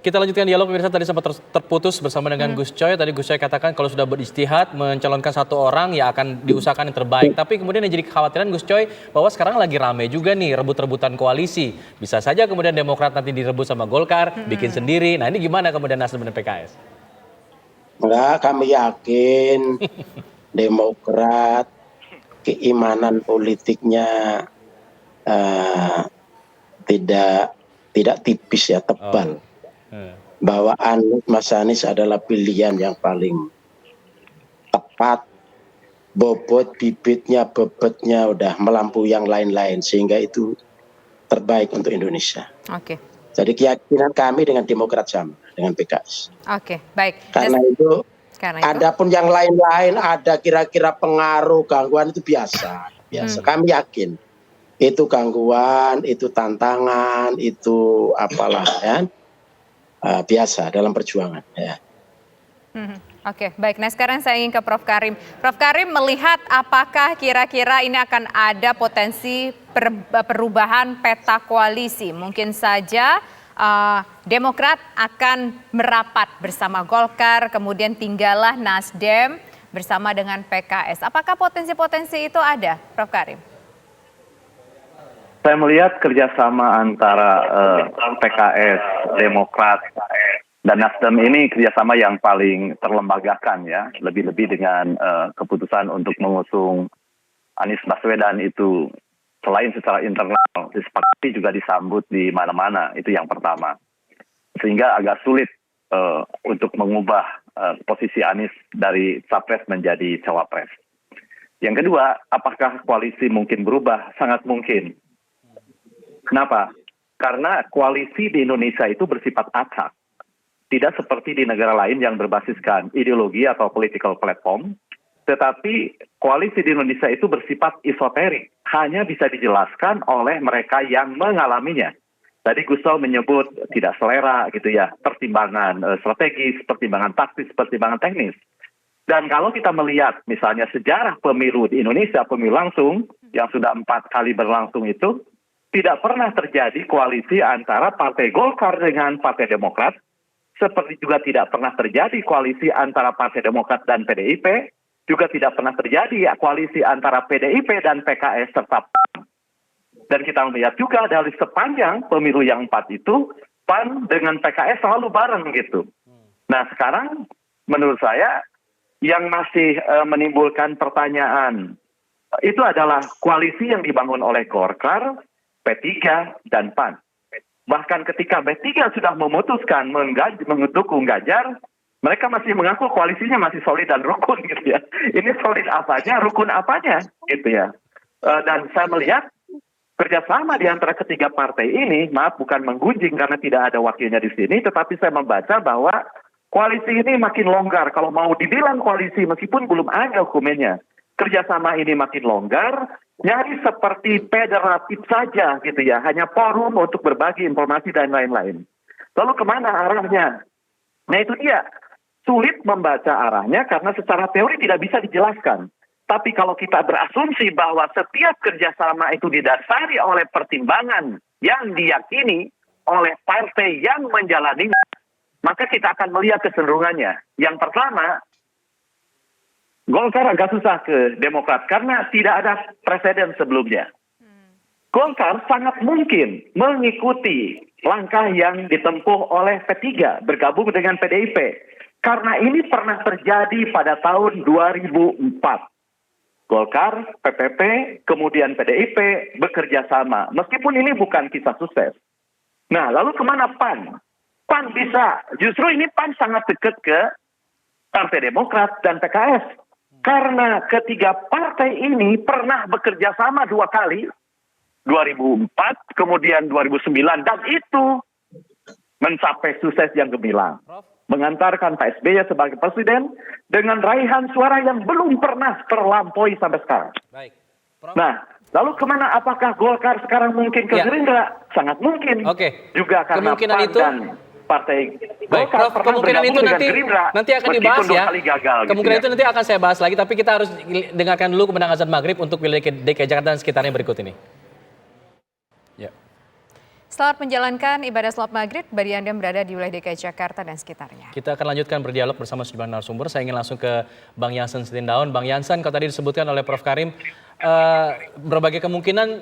Kita lanjutkan dialog pemirsa, tadi sempat terputus bersama dengan Gus Coy. Tadi Gus Coy katakan kalau sudah beristihad mencalonkan satu orang ya akan diusahakan yang terbaik. Tapi kemudian yang jadi kekhawatiran Gus Coy bahwa sekarang lagi rame juga nih rebut-rebutan koalisi. Bisa saja kemudian Demokrat nanti direbut sama Golkar, bikin sendiri. Nah ini gimana kemudian Nasdem dan PKS? Enggak, kami yakin Demokrat keimanan politiknya tidak tipis ya, tebal. Bahwa Mas Anies adalah pilihan yang paling tepat, bobot bibitnya, bobotnya udah melampaui yang lain-lain, sehingga itu terbaik untuk Indonesia. Oke. Jadi keyakinan kami dengan Demokrat sama dengan PKS. Oke, baik. Karena itu adapun yang lain-lain ada kira-kira pengaruh gangguan itu biasa. Kami yakin itu gangguan, itu tantangan, itu apalah ya. Biasa dalam perjuangan ya. Oke, baik. Nah sekarang saya ingin ke Prof. Karim. Prof. Karim melihat apakah kira-kira ini akan ada potensi perubahan peta koalisi? Mungkin saja Demokrat akan merapat bersama Golkar, kemudian tinggallah Nasdem bersama dengan PKS. Apakah potensi-potensi itu ada, Prof. Karim? Saya melihat kerjasama antara PKS, Demokrat, dan Nasdem ini kerjasama yang paling terlembagakan ya, lebih-lebih dengan keputusan untuk mengusung Anies Baswedan itu selain secara internal disepakati juga disambut di mana-mana, itu yang pertama. Sehingga agak sulit untuk mengubah posisi Anies dari capres menjadi cawapres. Yang kedua, apakah koalisi mungkin berubah? Sangat mungkin. Kenapa? Karena koalisi di Indonesia itu bersifat acak. Tidak seperti di negara lain yang berbasiskan ideologi atau political platform, tetapi koalisi di Indonesia itu bersifat esoterik, hanya bisa dijelaskan oleh mereka yang mengalaminya. Tadi Gus Coy menyebut tidak selera gitu ya, pertimbangan strategis, pertimbangan taktis, pertimbangan teknis. Dan kalau kita melihat misalnya sejarah pemilu di Indonesia, pemilu langsung yang sudah 4 kali berlangsung itu, tidak pernah terjadi koalisi antara Partai Golkar dengan Partai Demokrat, seperti juga tidak pernah terjadi koalisi antara Partai Demokrat dan PDIP, juga tidak pernah terjadi koalisi antara PDIP dan PKS serta PAN. Dan kita melihat juga dari sepanjang pemilu yang 4 itu, PAN dengan PKS selalu bareng gitu. Nah sekarang menurut saya yang masih menimbulkan pertanyaan, itu adalah koalisi yang dibangun oleh Golkar, P3 dan PAN. Bahkan ketika P3 sudah memutuskan mendukung Ganjar, mereka masih mengaku koalisinya masih solid dan rukun gitu ya. Ini solid apanya, rukun apanya gitu ya. Dan saya melihat kerjasama di antara ketiga partai ini, maaf bukan menggunjing karena tidak ada wakilnya di sini, tetapi saya membaca bahwa koalisi ini makin longgar. Kalau mau dibilang koalisi meskipun belum ada dokumennya, kerjasama ini makin longgar. Nyaris seperti federatif saja gitu ya, hanya forum untuk berbagi informasi dan lain-lain. Lalu kemana arahnya? Nah itu dia, sulit membaca arahnya karena secara teori tidak bisa dijelaskan. Tapi kalau kita berasumsi bahwa setiap kerjasama itu didasari oleh pertimbangan yang diyakini oleh partai yang menjalaninya, maka kita akan melihat kecenderungannya. Yang pertama, Golkar agak susah ke Demokrat karena tidak ada presiden sebelumnya. Golkar sangat mungkin mengikuti langkah yang ditempuh oleh P3 bergabung dengan PDIP. Karena ini pernah terjadi pada tahun 2004. Golkar, PPP, kemudian PDIP bekerja sama. Meskipun ini bukan kisah sukses. Nah lalu kemana PAN? PAN bisa, justru ini PAN sangat dekat ke Partai Demokrat dan PKS. Karena ketiga partai ini pernah bekerja sama 2 kali, 2004, kemudian 2009, dan itu mencapai sukses yang gemilang. Mengantarkan Pak SBY sebagai presiden dengan raihan suara yang belum pernah terlampaui sampai sekarang. Nah, lalu kemana? Apakah Golkar sekarang mungkin ke Gerindra? Sangat mungkin. Juga karena PAN dan Partai Golkar Prof, kemungkinan itu nanti akan dibahas ya. Kemungkinan gitu itu nanti akan saya bahas lagi, tapi kita harus dengarkan dulu kemenangan azan maghrib untuk wilayah DKI Jakarta dan sekitarnya berikut ini. Selamat menjalankan ibadah salat maghrib bagi Anda yang berada di wilayah DKI Jakarta dan sekitarnya. Kita akan lanjutkan berdialog bersama sejumlah narasumber. Saya ingin langsung ke Bang Jansen Sitindaun. Bang Jansen, kalau tadi disebutkan oleh Prof. Karim, berbagai kemungkinan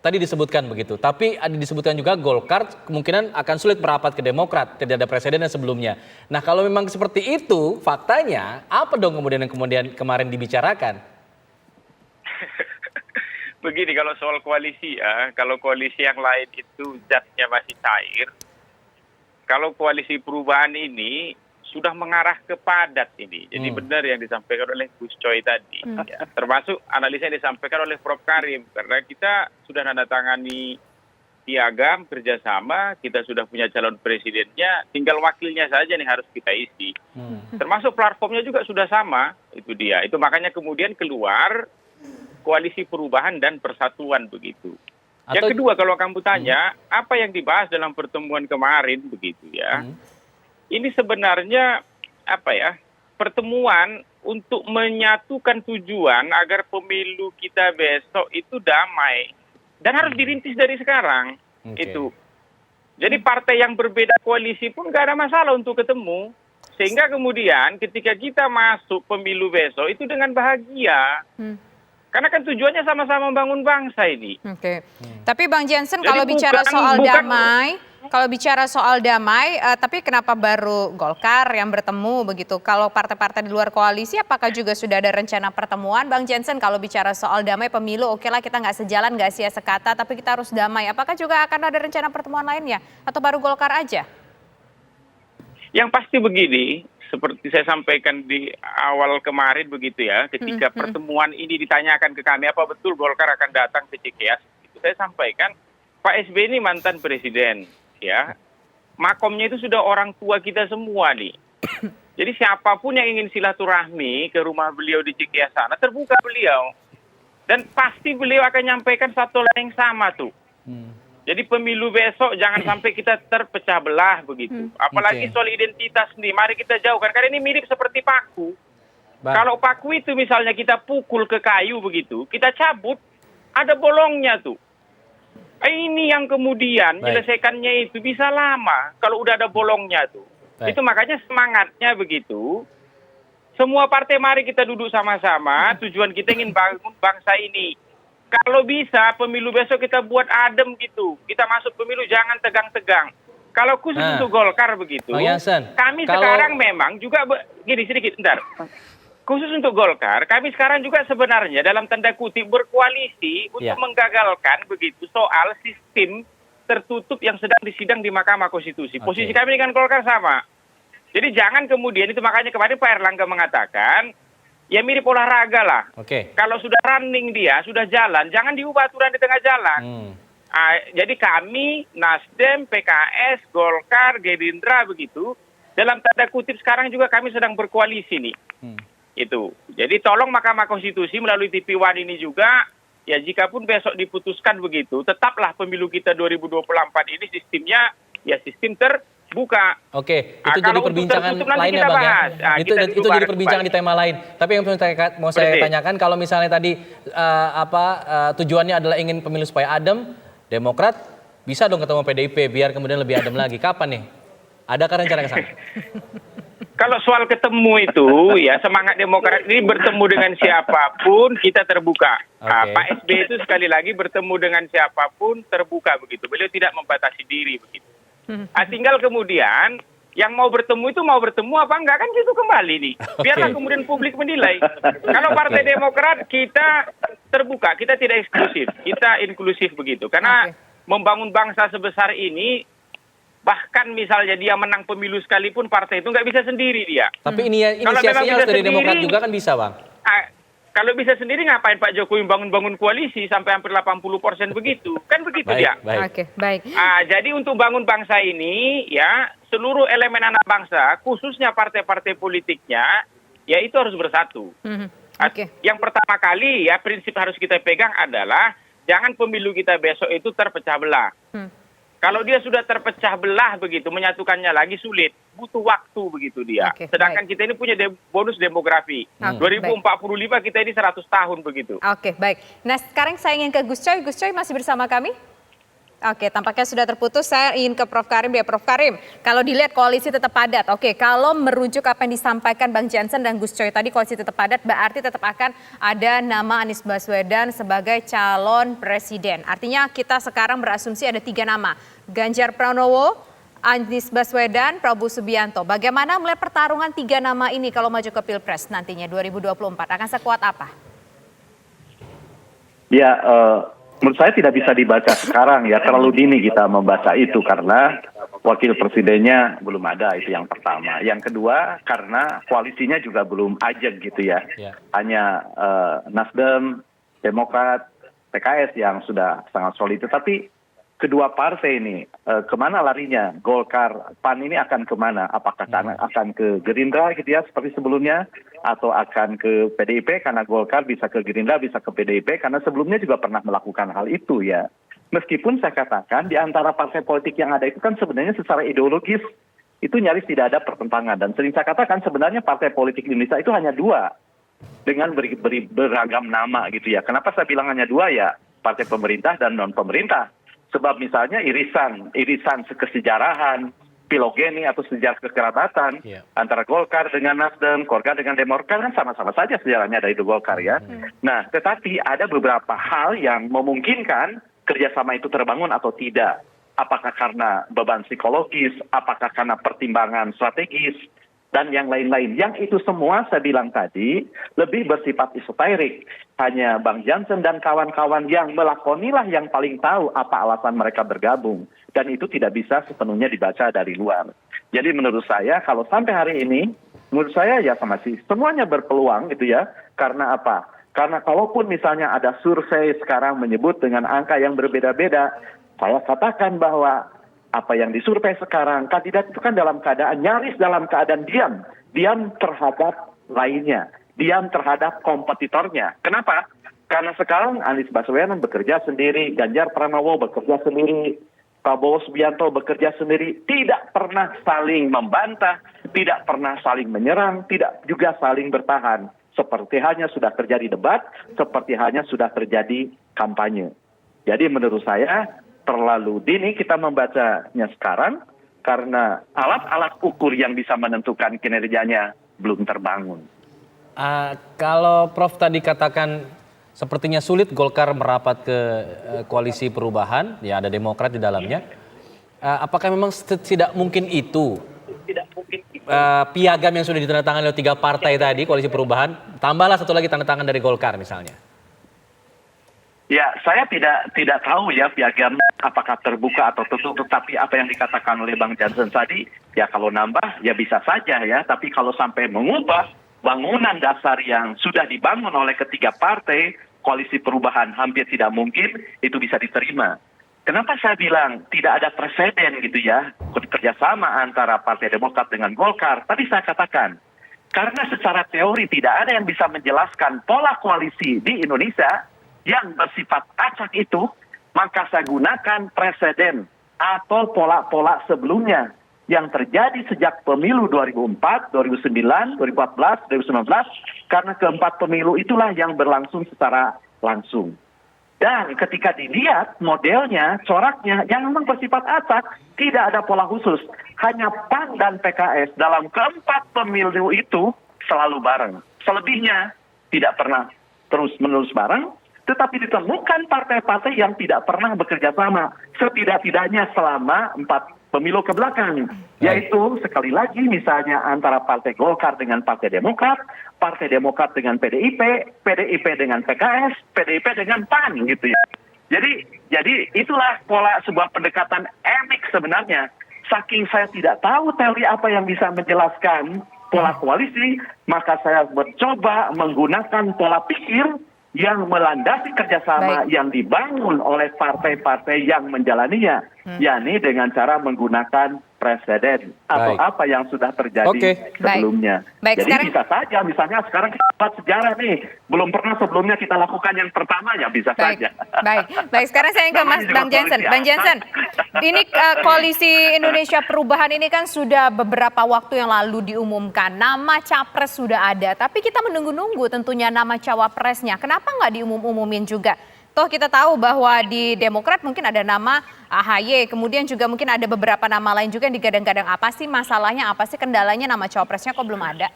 tadi disebutkan begitu. Tapi ada disebutkan juga Golkar kemungkinan akan sulit merapat ke Demokrat. Tidak ada presiden sebelumnya. Nah, kalau memang seperti itu, faktanya apa dong kemudian yang kemarin dibicarakan? Begini, kalau soal koalisi ya, kalau koalisi yang lain itu zatnya masih cair, kalau koalisi perubahan ini sudah mengarah ke padat ini. Jadi benar yang disampaikan oleh Gus Coy tadi, ya, termasuk analisa yang disampaikan oleh Prof. Karim, karena kita sudah menandatangani piagam kerjasama, kita sudah punya calon presidennya, tinggal wakilnya saja nih harus kita isi. Termasuk platformnya juga sudah sama, itu dia. Itu makanya kemudian keluar koalisi perubahan dan persatuan begitu. Yang kedua, kalau kamu tanya apa yang dibahas dalam pertemuan kemarin begitu ya, ini sebenarnya apa ya, pertemuan untuk menyatukan tujuan agar pemilu kita besok itu damai dan harus dirintis dari sekarang. Itu. Jadi partai yang berbeda koalisi pun nggak ada masalah untuk ketemu, sehingga kemudian ketika kita masuk pemilu besok itu dengan bahagia. Karena kan tujuannya sama-sama membangun bangsa ini. Oke. Tapi Bang Jansen, kalau bicara soal damai, tapi kenapa baru Golkar yang bertemu begitu? Kalau partai-partai di luar koalisi, apakah juga sudah ada rencana pertemuan? Bang Jansen, kalau bicara soal damai pemilu, oke lah kita nggak sejalan, nggak sia sekata, tapi kita harus damai. Apakah juga akan ada rencana pertemuan lainnya? Atau baru Golkar aja? Yang pasti begini, seperti saya sampaikan di awal kemarin begitu ya, ketika pertemuan ini ditanyakan ke kami, apa betul Golkar akan datang ke Cikeas? Itu saya sampaikan, Pak SBY ini mantan presiden, ya, makomnya itu sudah orang tua kita semua nih. Jadi siapapun yang ingin silaturahmi ke rumah beliau di Cikeas sana, terbuka beliau. Dan pasti beliau akan nyampaikan satu hal yang sama tuh. Jadi pemilu besok jangan sampai kita terpecah belah begitu. Apalagi soal identitas nih, mari kita jauhkan. Karena ini mirip seperti paku. Kalau paku itu misalnya kita pukul ke kayu begitu, kita cabut, ada bolongnya tuh. Ini yang kemudian menyelesaikannya itu bisa lama kalau udah ada bolongnya tuh. Itu makanya semangatnya begitu. Semua partai mari kita duduk sama-sama, tujuan kita ingin bangun bangsa ini. Kalau bisa pemilu besok kita buat adem gitu. Kita masuk pemilu jangan tegang-tegang. Kalau khusus untuk Golkar begitu, kami sekarang memang juga, gini sedikit, bentar. Khusus untuk Golkar, kami sekarang juga sebenarnya dalam tanda kutip berkoalisi untuk menggagalkan begitu soal sistem tertutup yang sedang disidang di Mahkamah Konstitusi. Posisi kami dengan Golkar sama. Jadi jangan kemudian, itu makanya kemarin Pak Erlangga mengatakan, ya mirip olahraga lah. Kalau sudah running dia, sudah jalan, jangan diubah aturan di tengah jalan. Jadi kami, Nasdem, PKS, Golkar, Gerindra begitu, dalam tanda kutip sekarang juga kami sedang berkoalisi nih. Itu. Jadi tolong Mahkamah Konstitusi melalui TV One ini juga, ya jikapun besok diputuskan begitu, tetaplah pemilu kita 2024 ini sistemnya ya sistem terbuka. Oke, itu jadi perbincangan lainnya Bang ya. Itu jadi perbincangan di tema lain. Tapi yang mau saya tanyakan, kalau misalnya tadi tujuannya adalah ingin pemilu supaya adem, Demokrat bisa dong ketemu PDIP biar kemudian lebih adem lagi. Kapan nih? Adakah rencana ke sana? Kalau soal ketemu itu, ya semangat Demokrat ini bertemu dengan siapapun kita terbuka. Pak SBY itu sekali lagi bertemu dengan siapapun terbuka begitu. Beliau tidak membatasi diri begitu. Tinggal kemudian yang mau bertemu itu mau bertemu apa enggak kan gitu kembali nih. Biarlah kemudian publik menilai. Kalau Partai Demokrat kita terbuka, kita tidak eksklusif, kita inklusif begitu. Karena membangun bangsa sebesar ini, bahkan misalnya dia menang pemilu sekalipun partai itu nggak bisa sendiri dia. Tapi inisiasinya harus dari Demokrat juga kan bisa Bang? Kalau bisa sendiri ngapain Pak Jokowi bangun koalisi sampai hampir 80% begitu? Kan begitu dia. Baik. Jadi untuk bangun bangsa ini ya seluruh elemen anak bangsa, khususnya partai-partai politiknya, ya itu harus bersatu. Yang pertama kali ya prinsip harus kita pegang adalah jangan pemilu kita besok itu terpecah belah. Kalau dia sudah terpecah belah begitu, menyatukannya lagi sulit, butuh waktu begitu dia. Sedangkan kita ini punya bonus demografi. 2045 kita ini 100 tahun begitu. Baik. Nah sekarang saya ingin ke Gus Coy. Gus Coy masih bersama kami? Oke, tampaknya sudah terputus. Saya ingin ke Prof. Karim ya. Prof. Karim, kalau dilihat koalisi tetap padat. Oke, kalau merujuk apa yang disampaikan Bang Jansen dan Gus Coy tadi, koalisi tetap padat berarti tetap akan ada nama Anies Baswedan sebagai calon presiden. Artinya kita sekarang berasumsi ada 3 nama. Ganjar Pranowo, Anies Baswedan, Prabowo Subianto. Bagaimana melihat pertarungan 3 nama ini kalau maju ke Pilpres nantinya 2024? Akan sekuat apa? Ya, menurut saya tidak bisa dibaca sekarang ya, terlalu dini kita membaca itu karena wakil presidennya belum ada, itu yang pertama. Yang kedua karena koalisinya juga belum ajeg gitu ya. Hanya Nasdem, Demokrat, PKS yang sudah sangat solid. Tetapi kedua partai ini kemana larinya? Golkar, PAN ini akan kemana? Apakah akan ke Gerindra gitu ya seperti sebelumnya? Atau akan ke PDIP karena Golkar bisa ke Gerindra, bisa ke PDIP karena sebelumnya juga pernah melakukan hal itu ya. Meskipun saya katakan di antara partai politik yang ada itu kan sebenarnya secara ideologis itu nyaris tidak ada pertentangan. Dan sering saya katakan sebenarnya partai politik di Indonesia itu hanya 2 dengan beragam nama gitu ya. Kenapa saya bilang hanya 2 ya? Partai pemerintah dan non pemerintah. Sebab misalnya irisan kesejarahan, filogeni atau sejarah kekerabatan antara Golkar dengan Nasdem, Golkar dengan Demokrat kan sama-sama saja sejarahnya dari Golkar ya. Nah, tetapi ada beberapa hal yang memungkinkan kerjasama itu terbangun atau tidak. Apakah karena beban psikologis, apakah karena pertimbangan strategis, dan yang lain-lain. Yang itu semua saya bilang tadi lebih bersifat esoterik. Hanya Bang Jansen dan kawan-kawan yang melakonilah yang paling tahu apa alasan mereka bergabung. Dan itu tidak bisa sepenuhnya dibaca dari luar. Jadi menurut saya kalau sampai hari ini, menurut saya ya sama sih semuanya berpeluang gitu ya. Karena apa? Karena kalaupun misalnya ada survei sekarang menyebut dengan angka yang berbeda-beda, saya katakan bahwa apa yang disurvei sekarang, kandidat itu kan nyaris dalam keadaan diam terhadap lainnya, diam terhadap kompetitornya. Kenapa? Karena sekarang Anies Baswedan bekerja sendiri, Ganjar Pranowo bekerja sendiri, Prabowo Subianto bekerja sendiri, tidak pernah saling membantah, tidak pernah saling menyerang, tidak juga saling bertahan. Seperti halnya sudah terjadi debat, seperti halnya sudah terjadi kampanye. Jadi menurut saya terlalu dini kita membacanya sekarang karena alat-alat ukur yang bisa menentukan kinerjanya belum terbangun. Kalau Prof tadi katakan sepertinya sulit Golkar merapat ke koalisi perubahan, ya ada Demokrat di dalamnya. Apakah memang tidak mungkin itu? Piagam yang sudah ditandatangani oleh 3 partai tadi, koalisi perubahan, tambahlah satu lagi tanda tangan dari Golkar misalnya. Ya, saya tidak tahu ya piagam apakah terbuka atau tertutup, tapi apa yang dikatakan oleh Bang Jansen tadi, ya kalau nambah ya bisa saja ya, tapi kalau sampai mengubah bangunan dasar yang sudah dibangun oleh ketiga partai, koalisi perubahan hampir tidak mungkin itu bisa diterima. Kenapa saya bilang tidak ada presiden gitu ya, kerjasama antara Partai Demokrat dengan Golkar? Tadi saya katakan, karena secara teori tidak ada yang bisa menjelaskan pola koalisi di Indonesia yang bersifat acak itu, maka saya gunakan preseden atau pola-pola sebelumnya yang terjadi sejak pemilu 2004, 2009, 2014, 2019, karena keempat pemilu itulah yang berlangsung secara langsung. Dan ketika dilihat modelnya, coraknya yang memang bersifat acak, tidak ada pola khusus. Hanya PAN dan PKS dalam keempat pemilu itu selalu bareng. Selebihnya tidak pernah terus-menerus bareng, tetapi ditemukan partai-partai yang tidak pernah bekerja sama setidak-tidaknya selama 4 pemilu ke belakang. Yaitu sekali lagi misalnya antara Partai Golkar dengan Partai Demokrat dengan PDIP, PDIP dengan PKS, PDIP dengan PAN gitu ya. Jadi itulah pola sebuah pendekatan etik sebenarnya. Saking saya tidak tahu teori apa yang bisa menjelaskan pola koalisi, maka saya mencoba menggunakan pola pikir yang melandasi kerjasama yang dibangun oleh partai-partai yang menjalaninya, yakni dengan cara menggunakan presiden atau apa yang sudah terjadi sebelumnya. Jadi sekarang bisa saja, misalnya sekarang kita buat sejarah nih, belum pernah sebelumnya kita lakukan yang pertama, ya bisa saja. Baik. Sekarang saya ke Mas Bang Jansen. Bang Jansen, ini koalisi Indonesia Perubahan ini kan sudah beberapa waktu yang lalu diumumkan, nama capres sudah ada, tapi kita menunggu-nunggu tentunya nama cawapresnya. Kenapa nggak diumum-umumin juga? Toh kita tahu bahwa di Demokrat mungkin ada nama AHY, kemudian juga mungkin ada beberapa nama lain juga yang digadang-gadang. Apa sih masalahnya, apa sih kendalanya nama cawapresnya kok belum ada?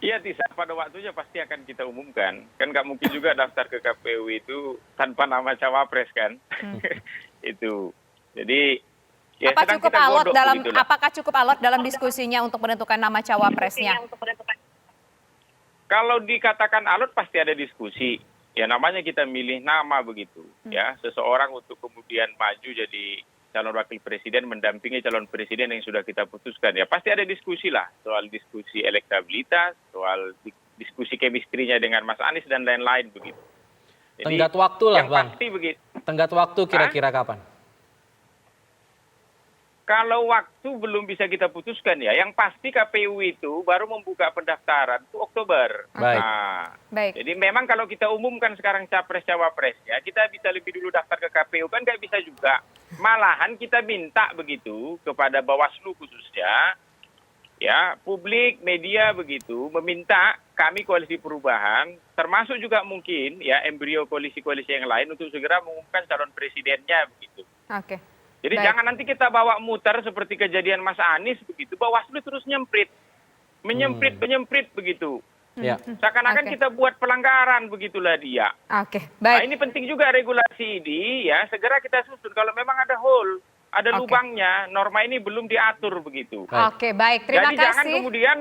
Iya, Tisa, pada waktunya pasti akan kita umumkan. Kan nggak mungkin juga daftar ke KPU itu tanpa nama cawapres kan. Itu. Jadi ya Apa sedang cukup kita alot godok dalam begitulah. apakah cukup alot dalam diskusinya untuk menentukan nama cawapresnya? Kalau dikatakan alot pasti ada diskusi. Ya namanya kita milih nama begitu. Ya, seseorang untuk kemudian maju jadi calon wakil presiden mendampingi calon presiden yang sudah kita putuskan. Ya pasti ada diskusi lah soal diskusi elektabilitas, soal diskusi chemistry-nya dengan Mas Anies dan lain-lain begitu. Jadi, Tenggat waktu lah, yang Bang. pasti begitu. Tenggat waktu kira-kira kapan? Kalau waktu belum bisa kita putuskan ya, yang pasti KPU itu baru membuka pendaftaran itu Oktober. Baik. Nah, Baik. jadi memang kalau kita umumkan sekarang capres-cawapres ya, kita bisa lebih dulu daftar ke KPU kan nggak bisa juga. Malahan kita minta begitu kepada Bawaslu khususnya, ya publik, media begitu, meminta kami Koalisi Perubahan, termasuk juga mungkin ya embrio koalisi-koalisi yang lain untuk segera mengumumkan calon presidennya begitu. Oke. Jadi Baik. jangan nanti kita bawa muter seperti kejadian Mas Anies begitu, Bawaslu terus menyemprit begitu. Ya. Seakan-akan Oke. kita buat pelanggaran begitulah dia. Oke, Nah, baik. ini penting juga regulasi ini ya, segera kita susun kalau memang ada hole, ada Oke. lubangnya, norma ini belum diatur begitu. Baik. Oke, baik. Terima Jadi jangan kasih. kemudian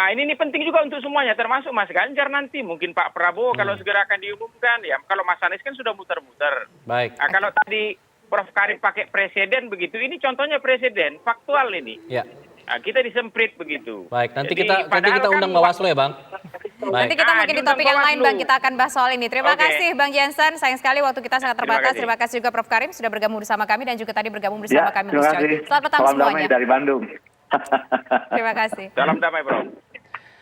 ini penting juga untuk semuanya, termasuk Mas Ganjar nanti, mungkin Pak Prabowo kalau segera akan diumumkan ya. Kalau Mas Anies kan sudah muter-muter. Baik. Nah, kalau tadi Prof. Karim pakai presiden begitu, ini contohnya presiden, faktual ini. Ya. Nah, kita disemprit begitu. Baik, nanti Jadi, kita padahal kan undang Bawaslu ya, Bang. Nanti Baik. kita mungkin di diundang topik yang lain, Bawaslu. Bang, kita akan bahas soal ini. Terima Oke. kasih, Bang Jansen. Sayang sekali waktu kita sangat Terima terbatas. kasih. Terima kasih juga Prof. Karim sudah bergabung bersama kami dan juga tadi bergabung bersama kami. terima Gus Coy. kasih. Selamat petang Salam damai semuanya. dari Bandung. Terima kasih. Salam damai, Bro.